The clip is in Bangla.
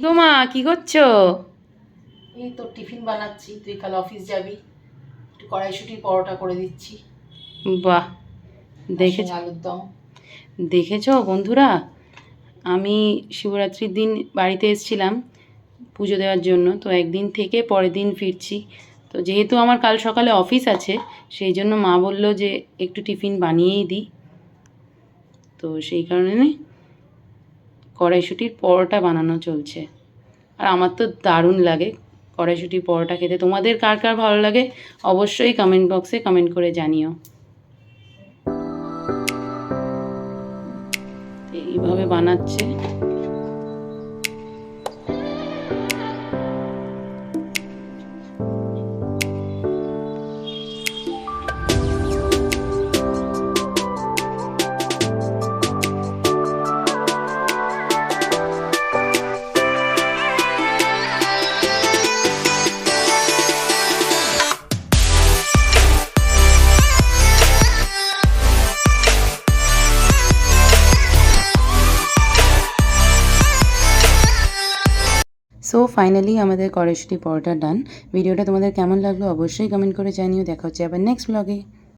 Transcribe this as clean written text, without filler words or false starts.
তোমা কি করছো? এই তো টিফিন বানাচ্ছি, তুই কাল অফিস যাবি, একটু কড়াইশুঁটি পরোটা করে দিচ্ছি। বাহ, দেখেছ, দেখেছ আলুর দম। দেখেছো বন্ধুরা, আমি শিবরাত্রির দিন বাড়িতে এসেছিলাম পুজো দেওয়ার জন্য। তো একদিন থেকে পরের দিন ফিরছি। তো যেহেতু আমার কাল সকালে অফিস আছে, সেই জন্য মা বলল যে একটু টিফিন বানিয়েই দিই। তো সেই কারণে কড়াইশুঁটির পরোটা বানানো চলছে। আর আমার তো দারুণ লাগে কড়াইশুঁটির পরোটা খেতে। তোমাদের কার কার ভালো লাগে অবশ্যই কমেন্ট বক্সে কমেন্ট করে জানিও। এইভাবে বানাচ্ছে। সো ফাইনালি আমাদের কড়াইশুঁটি পরোটা ডান। ভিডিওটা তোমাদের কেমন লাগলো অবশ্যই কমেন্ট করে জানিও। দেখা হচ্ছে আবার নেক্সট ব্লগে।